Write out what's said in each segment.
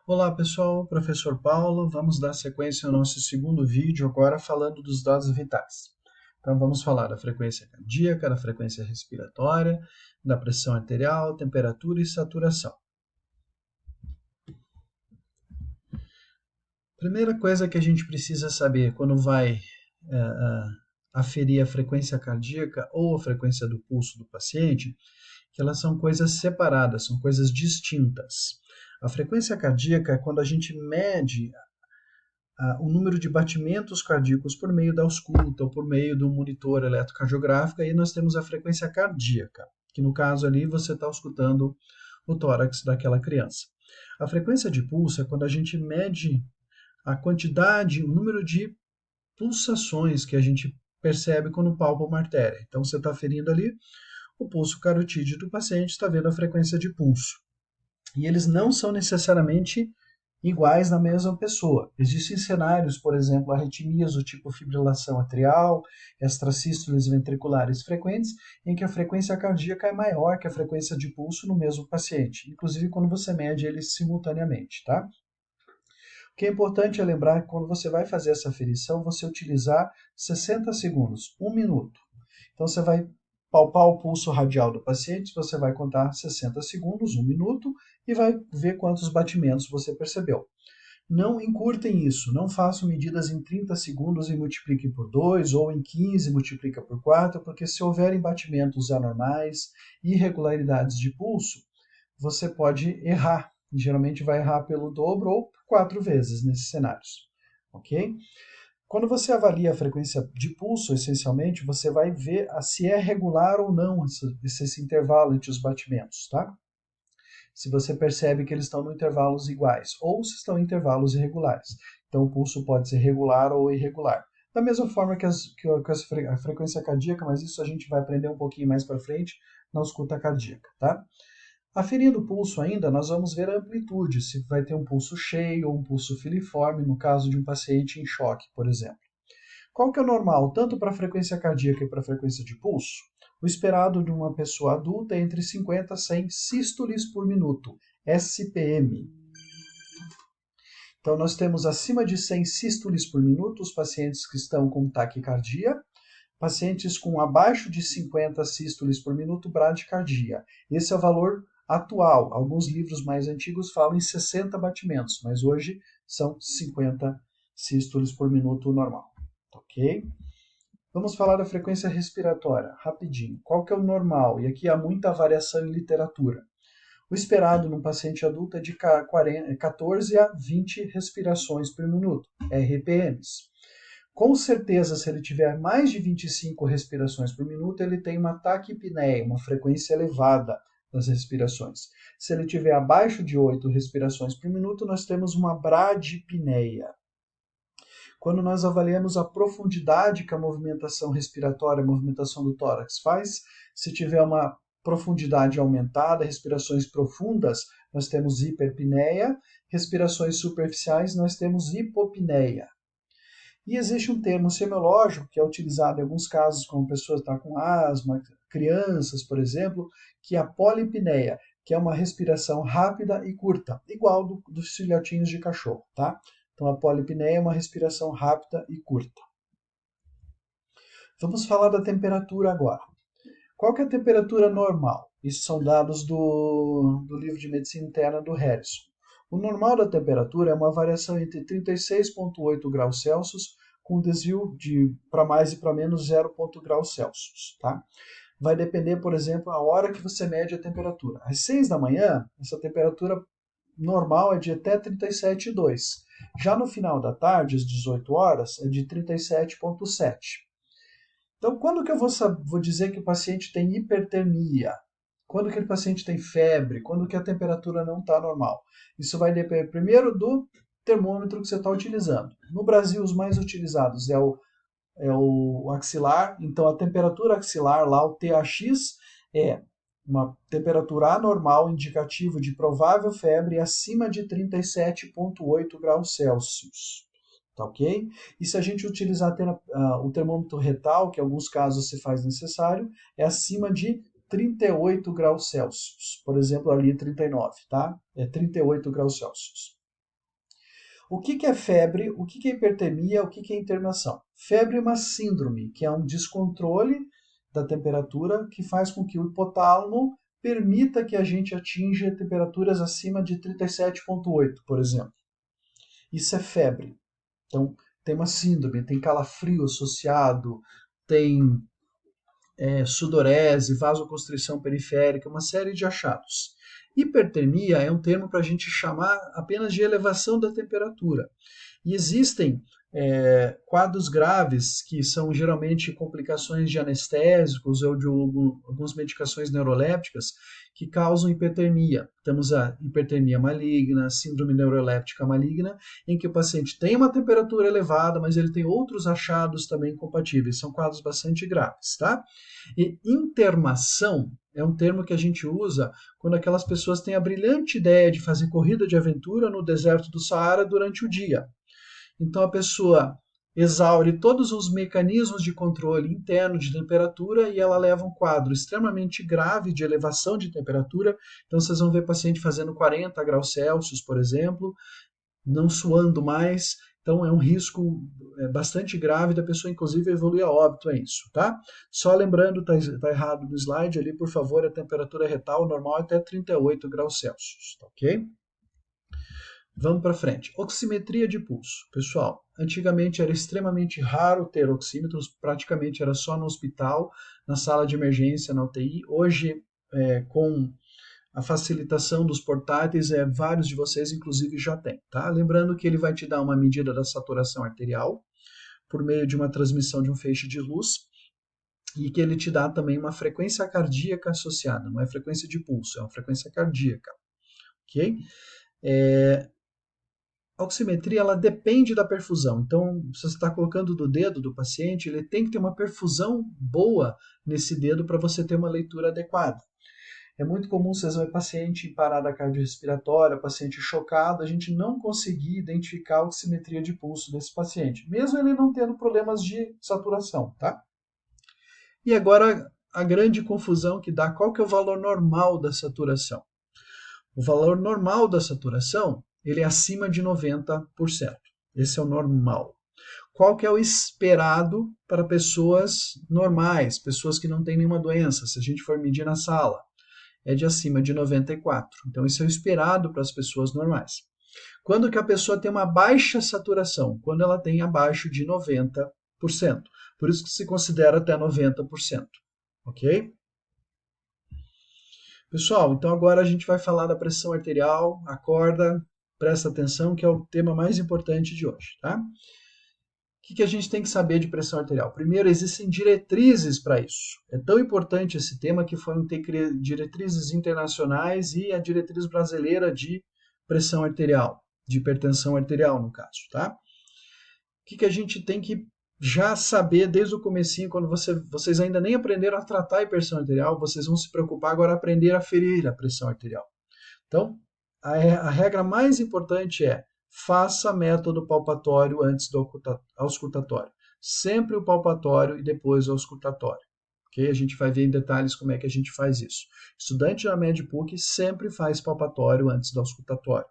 Olá pessoal, professor Paulo, vamos dar sequência ao nosso segundo vídeo agora falando dos dados vitais. Então vamos falar da frequência cardíaca, da frequência respiratória, da pressão arterial, temperatura e saturação. Primeira coisa que a gente precisa saber quando vai aferir a frequência cardíaca ou a frequência do pulso do paciente, que elas são coisas separadas, são coisas distintas. A frequência cardíaca é quando a gente mede o número de batimentos cardíacos por meio da ausculta ou por meio do monitor eletrocardiográfico, aí nós temos a frequência cardíaca, que no caso ali você está auscultando o tórax daquela criança. A frequência de pulso é quando a gente mede a quantidade, o número de pulsações que a gente percebe quando palpa uma artéria. Então você está aferindo ali o pulso carotídeo do paciente, está vendo a frequência de pulso. E eles não são necessariamente iguais na mesma pessoa. Existem cenários, por exemplo, arritmias do tipo fibrilação atrial, extrasístoles ventriculares frequentes, em que a frequência cardíaca é maior que a frequência de pulso no mesmo paciente, inclusive quando você mede eles simultaneamente, tá? O que é importante é lembrar que quando você vai fazer essa aferição, você utilizar 60 segundos, 1 minuto. Então você vai palpar o pulso radial do paciente, você vai contar 60 segundos, 1 minuto, e vai ver quantos batimentos você percebeu. Não encurtem isso, não façam medidas em 30 segundos e multipliquem por 2, ou em 15 multiplica por 4, porque se houverem batimentos anormais, irregularidades de pulso, você pode errar. Geralmente vai errar pelo dobro ou 4 vezes nesses cenários, ok? Quando você avalia a frequência de pulso, essencialmente, você vai ver se é regular ou não esse intervalo entre os batimentos, tá? Se você percebe que eles estão em intervalos iguais ou se estão em intervalos irregulares. Então, o pulso pode ser regular ou irregular. Da mesma forma que a frequência cardíaca, mas isso a gente vai aprender um pouquinho mais para frente na ausculta cardíaca, tá? Aferindo o pulso ainda, nós vamos ver a amplitude, se vai ter um pulso cheio ou um pulso filiforme, no caso de um paciente em choque, por exemplo. Qual que é o normal, tanto para a frequência cardíaca e para a frequência de pulso? O esperado de uma pessoa adulta é entre 50 a 100 sístoles por minuto, SPM. Então, nós temos acima de 100 sístoles por minuto os pacientes que estão com taquicardia, pacientes com abaixo de 50 sístoles por minuto, bradicardia. Esse é o valor atual. Alguns livros mais antigos falam em 60 batimentos, mas hoje são 50 sístoles por minuto normal. Ok? Vamos falar da frequência respiratória, rapidinho. Qual que é o normal? E aqui há muita variação em literatura. O esperado num paciente adulto é de 14 a 20 respirações por minuto, RPMs. Com certeza, se ele tiver mais de 25 respirações por minuto, ele tem uma taquipneia, uma frequência elevada das respirações. Se ele tiver abaixo de 8 respirações por minuto, nós temos uma bradipneia. Quando nós avaliamos a profundidade que a movimentação respiratória, a movimentação do tórax faz, se tiver uma profundidade aumentada, respirações profundas, nós temos hiperpneia, respirações superficiais, nós temos hipopneia. E existe um termo semiológico que é utilizado em alguns casos, como pessoas que estão com asma, crianças, por exemplo, que é a polipneia, que é uma respiração rápida e curta, igual dos filhotinhos de cachorro, tá? Então, a polipneia é uma respiração rápida e curta. Vamos falar da temperatura agora. Qual que é a temperatura normal? Isso são dados do livro de medicina interna do Harrison. O normal da temperatura é uma variação entre 36,8 graus Celsius com desvio para mais e para menos 0,0 graus Celsius. Tá? Vai depender, por exemplo, a hora que você mede a temperatura. Às 6 da manhã, essa temperatura normal é de até 37,2. Já no final da tarde, às 18 horas, é de 37,7. Então, quando que eu vou dizer que o paciente tem hipertermia? Quando que o paciente tem febre? Quando que a temperatura não está normal? Isso vai depender primeiro do termômetro que você está utilizando. No Brasil, os mais utilizados é o axilar. Então, a temperatura axilar lá, o TAX, é uma temperatura anormal indicativa de provável febre acima de 37,8 graus Celsius. Tá ok? E se a gente utilizar o termômetro retal, que em alguns casos se faz necessário, é acima de 38 graus Celsius. Por exemplo, ali 39, tá? É 38 graus Celsius. O que que é febre? O que que é hipertermia? O que que é internação? Febre é uma síndrome, que é um descontrole da temperatura que faz com que o hipotálamo permita que a gente atinja temperaturas acima de 37,8, por exemplo. Isso é febre. Então, tem uma síndrome, tem calafrio associado, tem sudorese, vasoconstrição periférica, uma série de achados. Hipertermia é um termo para a gente chamar apenas de elevação da temperatura. E existem quadros graves, que são geralmente complicações de anestésicos ou de algumas medicações neurolépticas, que causam hipertermia. Temos a hipertermia maligna, síndrome neuroléptica maligna, em que o paciente tem uma temperatura elevada, mas ele tem outros achados também compatíveis. São quadros bastante graves, tá? E internação é um termo que a gente usa quando aquelas pessoas têm a brilhante ideia de fazer corrida de aventura no deserto do Saara durante o dia. Então a pessoa exaure todos os mecanismos de controle interno de temperatura e ela leva um quadro extremamente grave de elevação de temperatura. Então vocês vão ver paciente fazendo 40 graus Celsius, por exemplo, não suando mais. Então é um risco bastante grave da pessoa, inclusive, evoluir a óbito, é isso, tá? Só lembrando, tá errado no slide ali, por favor, a temperatura retal normal é até 38 graus Celsius, tá ok? Vamos para frente. Oximetria de pulso. Pessoal, antigamente era extremamente raro ter oxímetros, praticamente era só no hospital, na sala de emergência, na UTI. Hoje, com a facilitação dos portáteis, vários de vocês, inclusive, já têm. Tá? Lembrando que ele vai te dar uma medida da saturação arterial por meio de uma transmissão de um feixe de luz e que ele te dá também uma frequência cardíaca associada. Não é frequência de pulso, é uma frequência cardíaca. Ok? A oximetria ela depende da perfusão. Então, se você está colocando do dedo do paciente, ele tem que ter uma perfusão boa nesse dedo para você ter uma leitura adequada. É muito comum vocês verem paciente em parada cardiorrespiratória, paciente chocado, a gente não conseguir identificar a oximetria de pulso desse paciente, mesmo ele não tendo problemas de saturação, tá? E agora a grande confusão que dá, qual que é o valor normal da saturação? O valor normal da saturação, ele é acima de 90%. Esse é o normal. Qual que é o esperado para pessoas normais, pessoas que não têm nenhuma doença, se a gente for medir na sala? É de acima de 94. Então, isso é o esperado para as pessoas normais. Quando que a pessoa tem uma baixa saturação? Quando ela tem abaixo de 90%. Por isso que se considera até 90%. Ok? Pessoal, então agora a gente vai falar da pressão arterial. Acorda, presta atenção, que é o tema mais importante de hoje, tá? O que a gente tem que saber de pressão arterial? Primeiro, existem diretrizes para isso. É tão importante esse tema que foram ter diretrizes internacionais e a diretriz brasileira de pressão arterial, de hipertensão arterial, no caso, tá? O que a gente tem que já saber desde o comecinho, quando vocês ainda nem aprenderam a tratar a hipertensão arterial, vocês vão se preocupar agora a aprender a ferir a pressão arterial. Então, a regra mais importante é faça método palpatório antes do auscultatório. Sempre o palpatório e depois o auscultatório. Okay? A gente vai ver em detalhes como é que a gente faz isso. Estudante da MEDPUC sempre faz palpatório antes do auscultatório.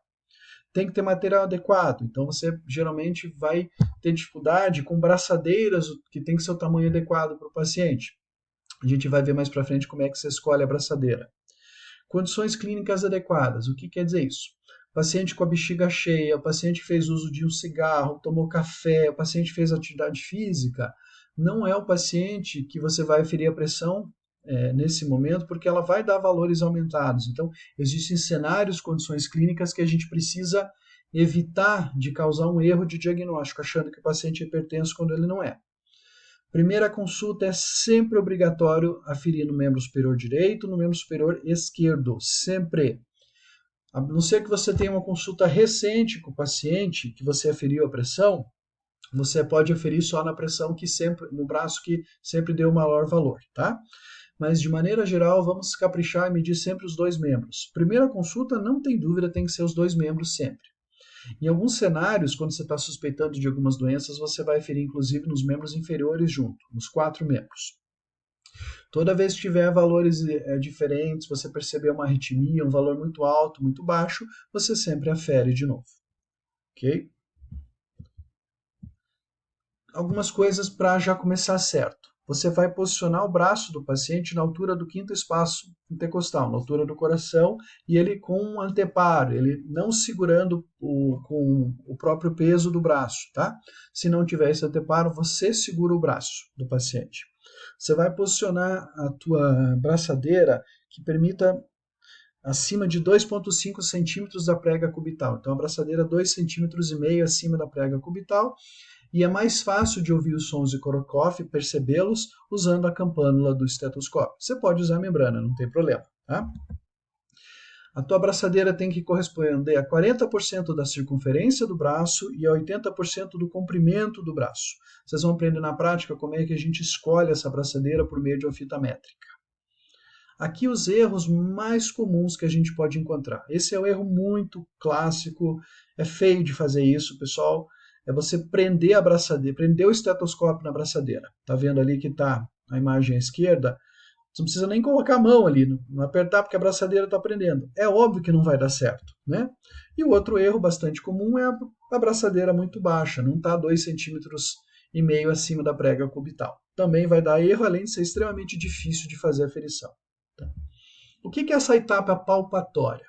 Tem que ter material adequado, então você geralmente vai ter dificuldade com braçadeiras que tem que ser o tamanho adequado para o paciente. A gente vai ver mais para frente como é que você escolhe a braçadeira. Condições clínicas adequadas. O que quer dizer isso? Paciente com a bexiga cheia, o paciente fez uso de um cigarro, tomou café, o paciente fez atividade física, não é o paciente que você vai ferir a pressão nesse momento, porque ela vai dar valores aumentados. Então, existem cenários, condições clínicas que a gente precisa evitar de causar um erro de diagnóstico, achando que o paciente é hipertenso quando ele não é. Primeira consulta é sempre obrigatório aferir no membro superior direito, no membro superior esquerdo, sempre. A não ser que você tenha uma consulta recente com o paciente, que você aferiu a pressão, você pode aferir só na pressão que sempre, no braço que sempre deu o maior valor, tá? Mas de maneira geral, vamos caprichar e medir sempre os dois membros. Primeira consulta, não tem dúvida, tem que ser os dois membros sempre. Em alguns cenários, quando você está suspeitando de algumas doenças, você vai ferir inclusive nos membros inferiores junto, nos 4 membros. Toda vez que tiver valores diferentes, você perceber uma arritmia, um valor muito alto, muito baixo, você sempre afere de novo. Ok? algumas coisas para já começar certo. Você vai posicionar o braço do paciente na altura do quinto espaço intercostal, na altura do coração, e ele com um anteparo, ele não segurando com o próprio peso do braço, tá? Se não tiver esse anteparo, você segura o braço do paciente. Você vai posicionar a tua braçadeira que permita acima de 2,5 centímetros da prega cubital. Então, a braçadeira 2,5 cm acima da prega cubital, e é mais fácil de ouvir os sons de Korokov, percebê-los, usando a campânula do estetoscópio. Você pode usar a membrana, não tem problema. Tá? A tua braçadeira tem que corresponder a 40% da circunferência do braço e a 80% do comprimento do braço. Vocês vão aprender na prática como é que a gente escolhe essa braçadeira por meio de uma fita métrica. Aqui os erros mais comuns que a gente pode encontrar. Esse é um erro muito clássico, é feio de fazer isso, pessoal. É você prender a braçadeira, prender o estetoscópio na braçadeira. Tá vendo ali que está a imagem à esquerda? Você não precisa nem colocar a mão ali, não apertar porque a braçadeira está prendendo. É óbvio que não vai dar certo, né? E o outro erro bastante comum é a braçadeira muito baixa, não está 2,5 cm acima da prega cubital. Também vai dar erro, além de ser extremamente difícil de fazer a aferição. Tá? O que é essa etapa palpatória?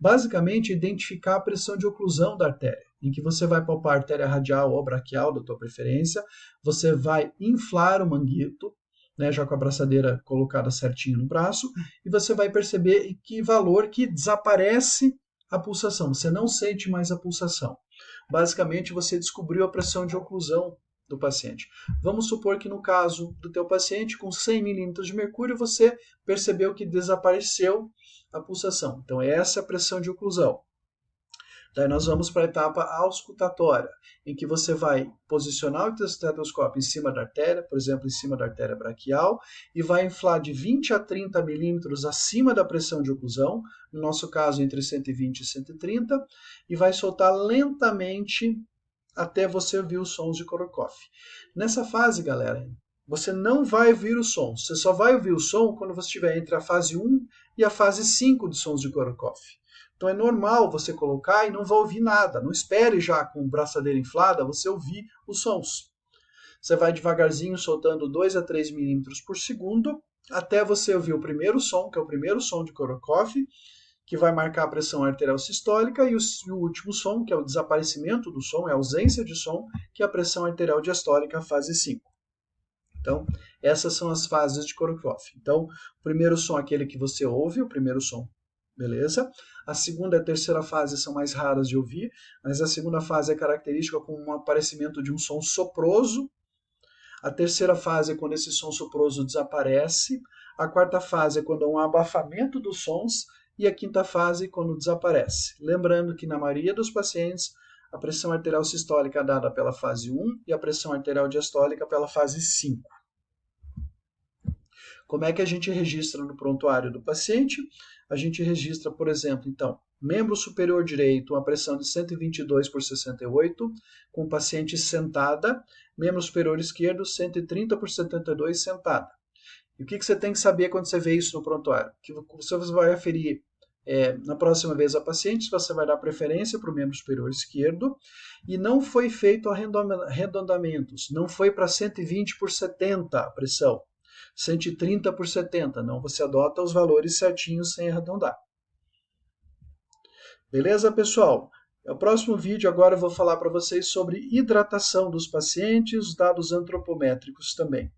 Basicamente, identificar a pressão de oclusão da artéria, em que você vai palpar a artéria radial ou braquial, da tua preferência, você vai inflar o manguito, né, já com a braçadeira colocada certinho no braço, e você vai perceber em que valor que desaparece a pulsação, você não sente mais a pulsação. Basicamente, você descobriu a pressão de oclusão do paciente. Vamos supor que no caso do teu paciente, com 100 milímetros de mercúrio, você percebeu que desapareceu a pulsação. Então, essa é a pressão de oclusão. Daí nós vamos para a etapa auscultatória, em que você vai posicionar o estetoscópio em cima da artéria, por exemplo, em cima da artéria braquial, e vai inflar de 20 a 30 milímetros acima da pressão de oclusão, no nosso caso entre 120 e 130, e vai soltar lentamente até você ouvir os sons de Korokov. Nessa fase, galera, você não vai ouvir o som. Você só vai ouvir o som quando você estiver entre a fase 1 e a fase 5 de sons de Korokov. Então é normal você colocar e não vai ouvir nada. Não espere já com a braçadeira inflada você ouvir os sons. Você vai devagarzinho soltando 2 a 3 milímetros por segundo até você ouvir o primeiro som, que é o primeiro som de Korokov, que vai marcar a pressão arterial sistólica, e o último som, que é o desaparecimento do som, é a ausência de som, que é a pressão arterial diastólica, fase 5. Então, essas são as fases de Korokov. Então, o primeiro som é aquele que você ouve, o primeiro som, beleza? A segunda e a terceira fase são mais raras de ouvir, mas a segunda fase é característica com um aparecimento de um som soproso. A terceira fase é quando esse som soproso desaparece. A quarta fase é quando há um abafamento dos sons. E a quinta fase, quando desaparece. Lembrando que na maioria dos pacientes, a pressão arterial sistólica é dada pela fase 1 e a pressão arterial diastólica pela fase 5. Como é que a gente registra no prontuário do paciente? A gente registra, por exemplo, então, membro superior direito, uma pressão de 122 por 68, com o paciente sentada. Membro superior esquerdo, 130 por 72, sentada. E o que você tem que saber quando você vê isso no prontuário? Que você vai aferir na próxima vez a paciente, você vai dar preferência para o membro superior esquerdo, e não foi feito arredondamentos, não foi para 120 por 70 a pressão, 130 por 70, não, você adota os valores certinhos sem arredondar. Beleza, pessoal? No próximo vídeo agora eu vou falar para vocês sobre hidratação dos pacientes, os dados antropométricos também.